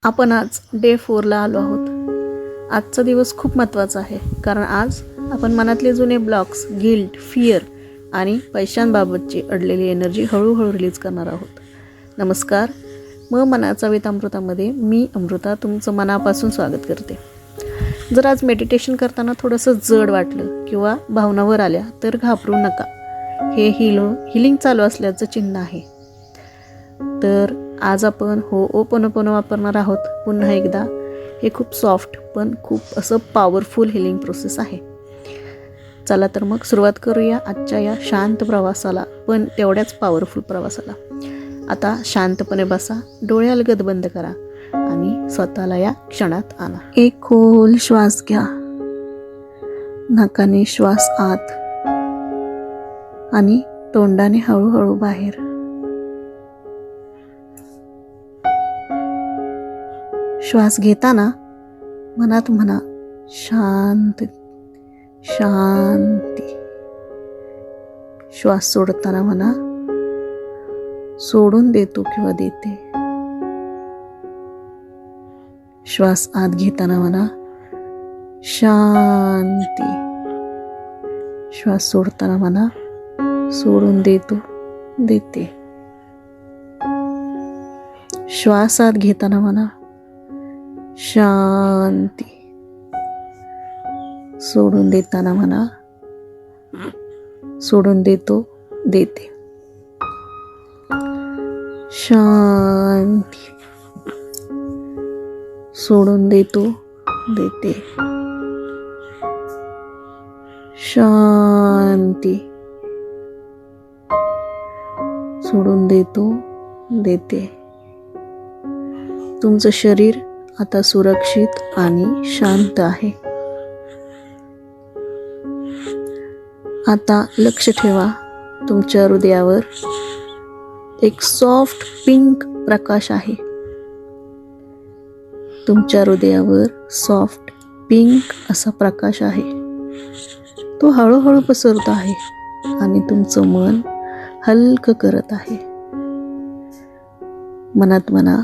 आपण आज डे 4ला आलो आहोत. आजचा दिवस खूप महत्त्वाचा आहे, कारण आज आपण मनातले जुने ब्लॉक्स, गिल्ट, फिअर आणि पैशांबाबतची अडलेली एनर्जी हळूहळू रिलीज करणार आहोत. नमस्कार. मनाचा वेतामृतामध्ये मी अमृता तुमचं मनापासून स्वागत करते. जर आज मेडिटेशन करताना थोडंसं जड वाटलं किंवा भावनावर आल्या तर घाबरू नका. हे हिलिंग चालू असल्याचं चिन्ह आहे. तर आज आपण होओपोनोपोनो वापरणार आहोत. पुन्हा एकदा हे खूप सॉफ्ट पण खूप असं पॉवरफुल हिलिंग प्रोसेस आहे. चला तर मग सुरुवात करूया आजच्या या शांत प्रवासाला, पण तेवढ्याच पॉवरफुल प्रवासाला. आता शांतपणे बसा, डोळे अलगद बंद करा आणि स्वतःला या क्षणात आणा. एक खोल श्वास घ्या. नाकाने श्वास आत आणि तोंडाने हळूहळू बाहेर. श्वास घेताना मनात म्हणा शांत शांती. श्वास सोडताना म्हणा सोडून देतो किंवा देते. श्वास आत घेताना म्हणा शांती. श्वास सोडताना म्हणा सोडून देतो देते. श्वास आत घेताना म्हणा शांती. सोडून देताना म्हणा सोडून देतो देते. शांती. सोडून देतो देते. शांती. सोडून देतो देते. तुमचं शरीर आता सुरक्षित आणि शांत आहे. आता लक्ष ठेवा, तुमच्या हृदयावर एक सॉफ्ट पिंक प्रकाश आहे. तुमच्या हृदयावर सॉफ्ट पिंक असा प्रकाश आहे. तो हळूहळू पसरतो आहे आणि तुमचं मन हलकं करत आहे. मनात म्हणा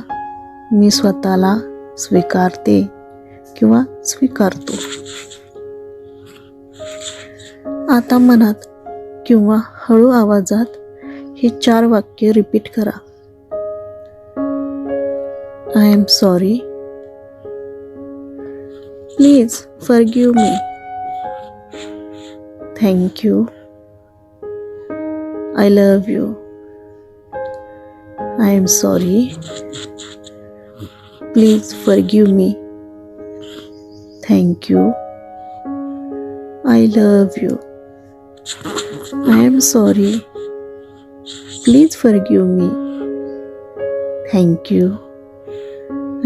मी स्वतःला स्वीकारते किंवा स्वीकारतो. आता मनात किंवा हळू आवाजात हे 4 वाक्य रिपीट करा. I am sorry. Please forgive me. Thank you. I love you. I am sorry. Please forgive me. Thank you. I love you. I am sorry. Please forgive me. Thank you.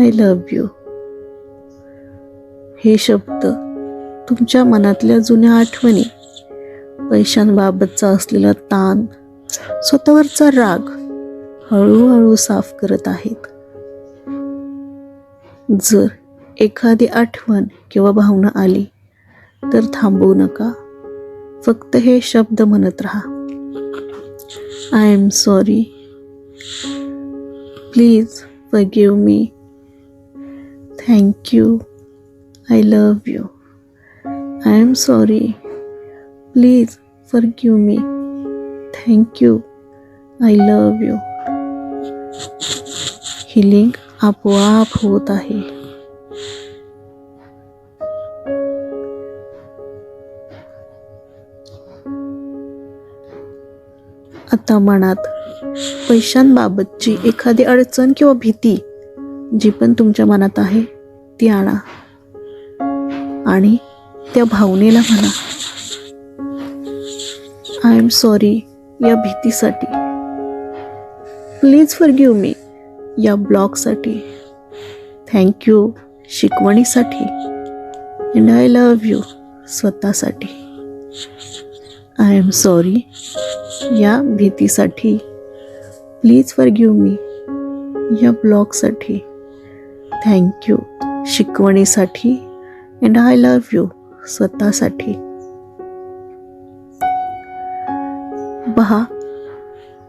I love you. हे शब्द तुमच्या मनातल्या जुन्या आठवणी, पैशांबाबतचा असलेला ताण, स्वतःवरचा राग हळूहळू साफ करत आहेत. जर एखादी आठवण किंवा भावना आली तर थांबवू नका. फक्त हे शब्द म्हणत राहा. I am sorry. Please forgive me. Thank you. I love you. I am sorry. Please forgive me. Thank you. I love you. Healing आपोआप होत आहे. आता मनात पैशांबाबतची एखादी अडचण किंवा भीती जी पण तुमच्या मनात आहे ती आणा आणि त्या भावनेला म्हणा आय एम सॉरी या भीतीसाठी. प्लीज फॉरगिव्ह मी या ब्लॉकसाठी. थँक्यू शिकवणीसाठी. अँड आय लव्ह यू स्वतःसाठी. आय एम सॉरी या भीतीसाठी. प्लीज फॉरगिव्ह मी या ब्लॉकसाठी. थँक्यू शिकवणीसाठी. अँड आय लव्ह यू स्वतःसाठी. पहा,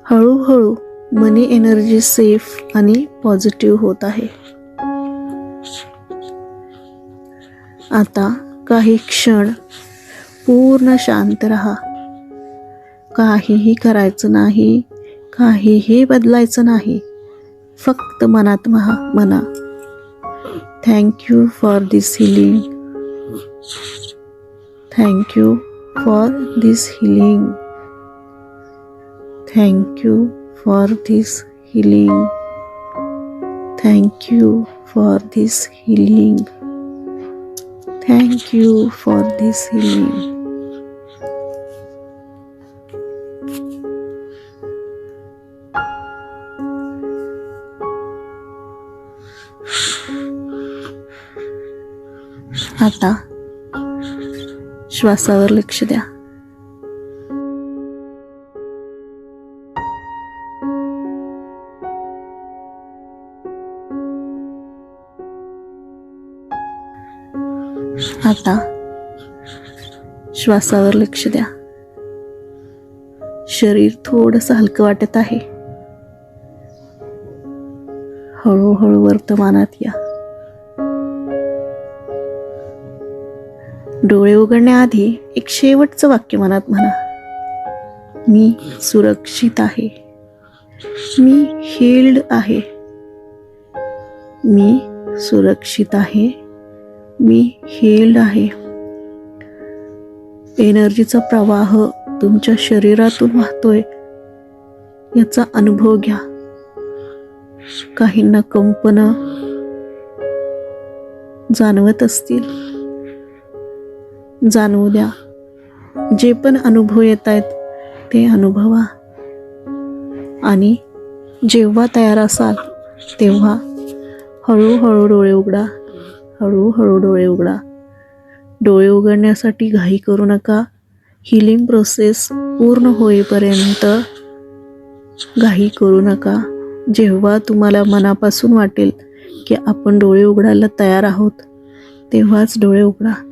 हळूहळू मनी एनर्जी सेफ आणि पॉझिटिव्ह होत आहे. आता काही क्षण पूर्ण शांत राहा. काहीही करायचं नाही, काहीही बदलायचं नाही. फक्त मनात म्हणा, thank you for this healing. Thank you for this healing. Thank you for this healing. Thank you for this healing. Thank you for this healing. आता श्वासावर लक्ष द्या. आता श्वासावर लक्ष द्या. शरीर थोडंसं हलकं वाटत आहे. हळूहळू वर्तमानात या. डोळे उघडण्याआधी एक शेवटचं वाक्य मनात म्हणा, मी सुरक्षित आहे. मी हील्ड आहे. मी सुरक्षित आहे. मी हील्ड आहे. एनर्जीचा प्रवाह तुमच्या शरीरातून वाहतोय याचा अनुभव घ्या. काहींना कंपनं जाणवत असतील, जाणवू द्या. जे पण अनुभव येत आहेत ते अनुभवा. आणि जेव्हा तयार असाल तेव्हा हळूहळू डोळे उघडा. हळूहळू डोळे उघडा. डोळे उघडण्यासाठी घाई करू नका. हिलिंग प्रोसेस पूर्ण होईपर्यंत घाई करू नका. जेव्हा तुम्हाला मनापासून वाटेल की आपण डोळे उघडायला तयार आहोत तेव्हाच डोळे उघडा.